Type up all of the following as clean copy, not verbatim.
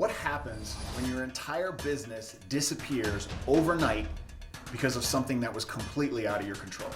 What happens when your entire business disappears overnight because of something that was completely out of your control?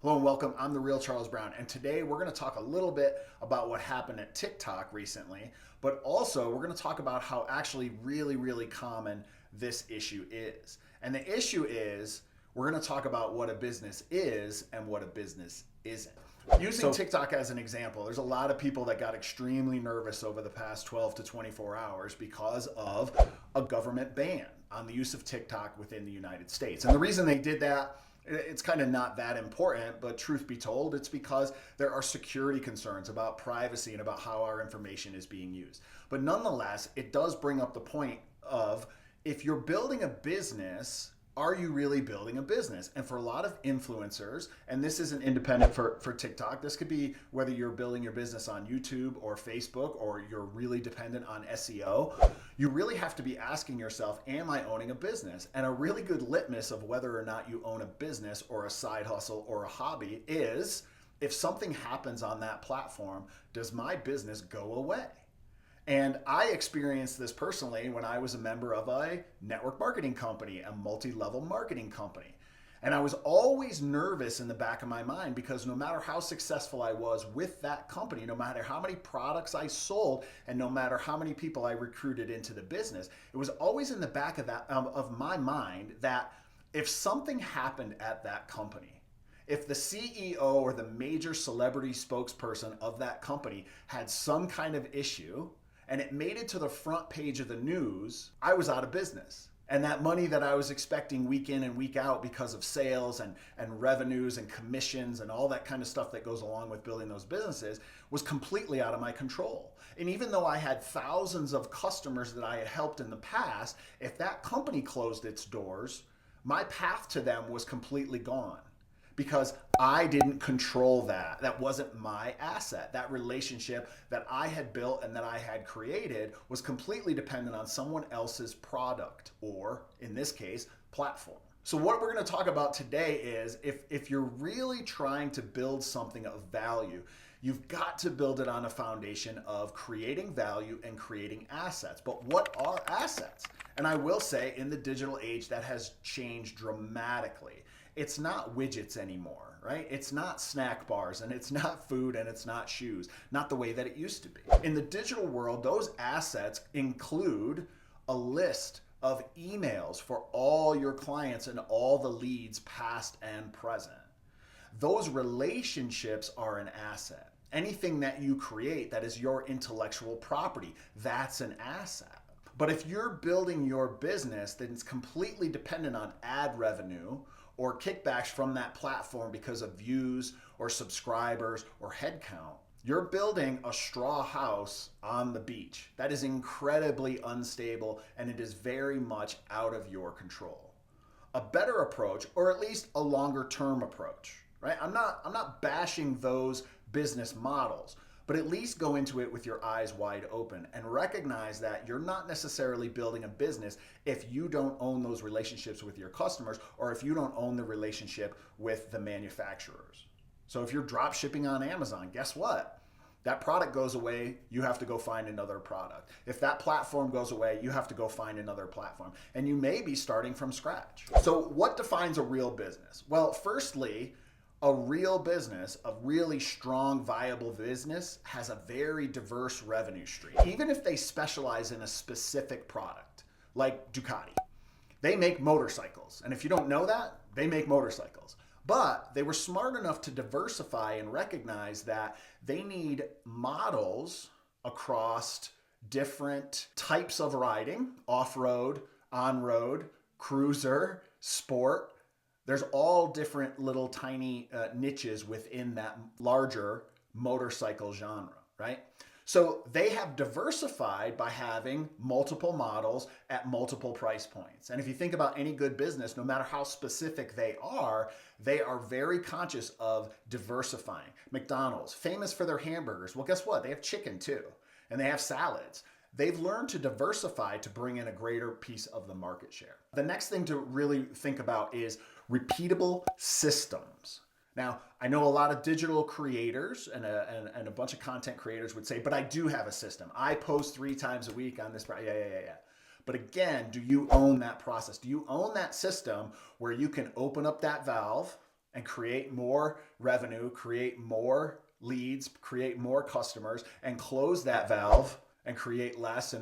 Hello and welcome. I'm the real Charles Brown, and today we're going to talk a little bit about what happened at TikTok recently, but also we're going to talk about how actually really common this issue is. And the issue is we're going to talk about what a business is and what a business isn't. Using TikTok as an example, there's a lot of people that got extremely nervous over the past 12 to 24 hours because of a government ban on the use of TikTok within the United States. And the reason they did that, it's kind of not that important, but truth be told, it's because there are security concerns about privacy and about how our information is being used. But nonetheless, it does bring up the point of, if you're building a business, are you really building a business? And for a lot of influencers, and this isn't independent for TikTok, this could be whether you're building your business on YouTube or Facebook, or you're really dependent on SEO, you really have to be asking yourself, am I owning a business? And a really good litmus of whether or not you own a business or a side hustle or a hobby is, if something happens on that platform, does my business go away? And I experienced this personally when I was a member of a network marketing company, a multi-level marketing company. And I was always nervous in the back of my mind, because no matter how successful I was with that company, no matter how many products I sold, and no matter how many people I recruited into the business, it was always in the back of my mind that if something happened at that company, if the CEO or the major celebrity spokesperson of that company had some kind of issue, and it made it to the front page of the news, I was out of business. And that money that I was expecting week in and week out because of sales and revenues and commissions and all that kind of stuff that goes along with building those businesses was completely out of my control. And even though I had thousands of customers that I had helped in the past, if that company closed its doors, my path to them was completely gone, because I didn't control that. That wasn't my asset. That relationship that I had built and that I had created was completely dependent on someone else's product, or in this case, platform. So what we're going to talk about today is, if you're really trying to build something of value, you've got to build it on a foundation of creating value and creating assets. But what are assets? And I will say, in the digital age, that has changed dramatically. It's not widgets anymore, right? It's not snack bars, and it's not food, and it's not shoes, not the way that it used to be. In the digital world, those assets include a list of emails for all your clients and all the leads, past and present. Those relationships are an asset. Anything that you create that is your intellectual property, that's an asset. But if you're building your business that is completely dependent on ad revenue or kickbacks from that platform because of views or subscribers or headcount, you're building a straw house on the beach. That is incredibly unstable, and it is very much out of your control. A better approach, or at least a longer term approach, right? I'm not bashing those business models, but at least go into it with your eyes wide open and recognize that you're not necessarily building a business if you don't own those relationships with your customers, or if you don't own the relationship with the manufacturers. So if you're drop shipping on Amazon, guess what? That product goes away, you have to go find another product. If that platform goes away, you have to go find another platform. And you may be starting from scratch. So what defines a real business? Well, firstly, a real business, a really strong, viable business, has a very diverse revenue stream. Even if they specialize in a specific product, like Ducati. They make motorcycles. And if you don't know that, they make motorcycles. But they were smart enough to diversify and recognize that they need models across different types of riding: off-road, on-road, cruiser, sport. There's all different little tiny niches within that larger motorcycle genre, right? So they have diversified by having multiple models at multiple price points. And if you think about any good business, no matter how specific they are very conscious of diversifying. McDonald's, famous for their hamburgers. Well, guess what? They have chicken too, and they have salads. They've learned to diversify to bring in a greater piece of the market share. The next thing to really think about is repeatable systems. Now, I know a lot of digital creators and a bunch of content creators would say, but I do have a system. I post 3 times a week on this. Yeah. But again, do you own that process? Do you own that system where you can open up that valve and create more revenue, create more leads, create more customers, and close that valve and create less?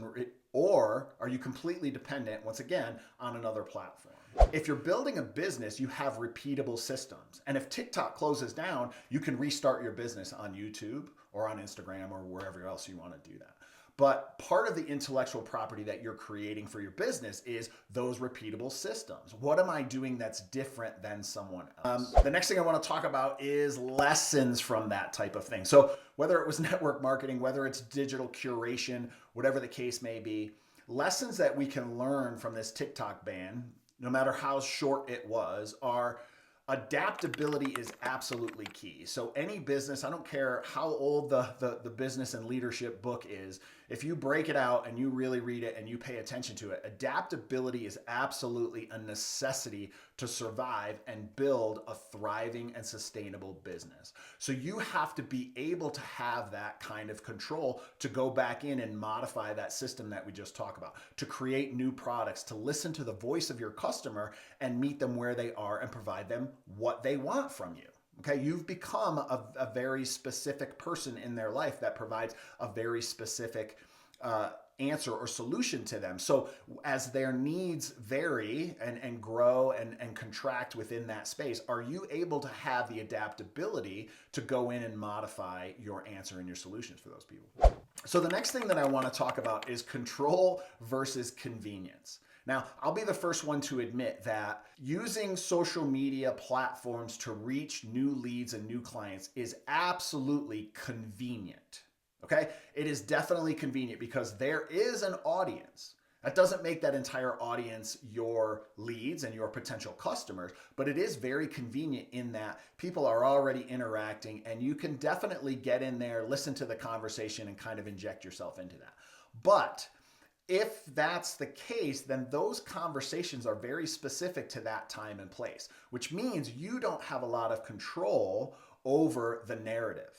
Or are you completely dependent, once again, on another platform? If you're building a business, you have repeatable systems. And if TikTok closes down, you can restart your business on YouTube or on Instagram or wherever else you want to do that. But part of the intellectual property that you're creating for your business is those repeatable systems. What am I doing that's different than someone else? The next thing I want to talk about is lessons from that type of thing. So whether it was network marketing, whether it's digital curation, whatever the case may be, lessons that we can learn from this TikTok ban, no matter how short it was, are adaptability is absolutely key. So any business, I don't care how old the business and leadership book is, if you break it out and you really read it and you pay attention to it, adaptability is absolutely a necessity to survive and build a thriving and sustainable business. So you have to be able to have that kind of control to go back in and modify that system that we just talked about, to create new products, to listen to the voice of your customer and meet them where they are and provide them what they want from you. Okay, you've become a very specific person in their life that provides a very specific answer or solution to them. So as their needs vary and grow and contract within that space, are you able to have the adaptability to go in and modify your answer and your solutions for those people? So the next thing that I want to talk about is control versus convenience. Now, I'll be the first one to admit that using social media platforms to reach new leads and new clients is absolutely convenient. Okay? It is definitely convenient because there is an audience. That doesn't make that entire audience your leads and your potential customers, but it is very convenient in that people are already interacting and you can definitely get in there, listen to the conversation, and kind of inject yourself into that. But if that's the case, then those conversations are very specific to that time and place, which means you don't have a lot of control over the narrative.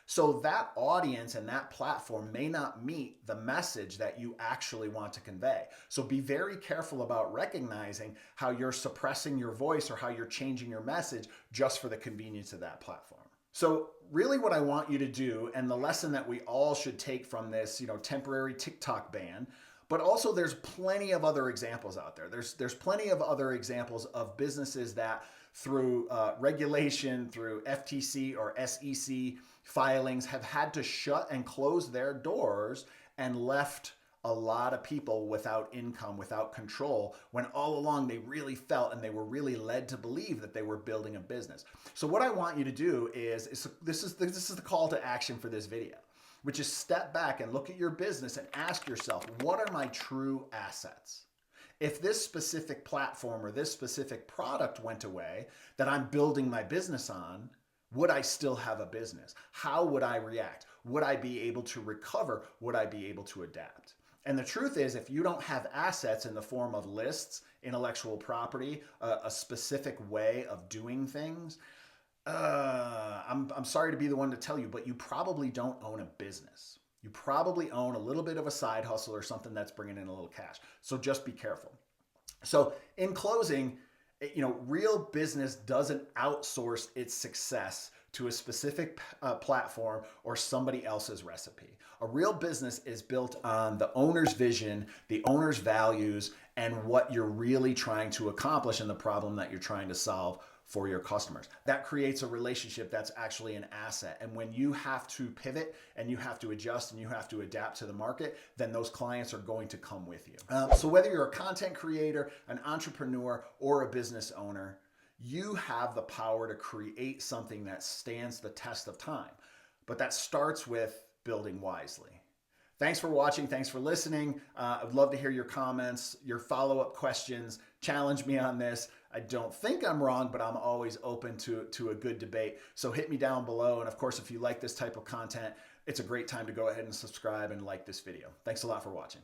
So that audience and that platform may not meet the message that you actually want to convey. So be very careful about recognizing how you're suppressing your voice or how you're changing your message just for the convenience of that platform. So really what I want you to do, and the lesson that we all should take from this, temporary TikTok ban, but also there's plenty of other examples out there. There's plenty of other examples of businesses that through regulation, through FTC or SEC filings have had to shut and close their doors and left a lot of people without income, without control, when all along they really felt and they were really led to believe that they were building a business. So what I want you to do is this is the call to action for this video, which is step back and look at your business and ask yourself, what are my true assets? If this specific platform or this specific product went away that I'm building my business on, would I still have a business? How would I react? Would I be able to recover? Would I be able to adapt? And the truth is, if you don't have assets in the form of lists, intellectual property, a specific way of doing things, I'm sorry to be the one to tell you, but you probably don't own a business. You probably own a little bit of a side hustle or something that's bringing in a little cash. So just be careful. So in closing, real business doesn't outsource its success to a specific platform or somebody else's recipe. A real business is built on the owner's vision, the owner's values, and what you're really trying to accomplish and the problem that you're trying to solve for your customers. That creates a relationship that's actually an asset. And when you have to pivot and you have to adjust and you have to adapt to the market, then those clients are going to come with you. So whether you're a content creator, an entrepreneur, or a business owner, you have the power to create something that stands the test of time. But that starts with building wisely. Thanks for watching. Thanks for listening. I'd love to hear your comments, your follow-up questions. Challenge me on this. I don't think I'm wrong, but I'm always open to a good debate. So hit me down below. And of course, if you like this type of content, it's a great time to go ahead and subscribe and like this video. Thanks a lot for watching.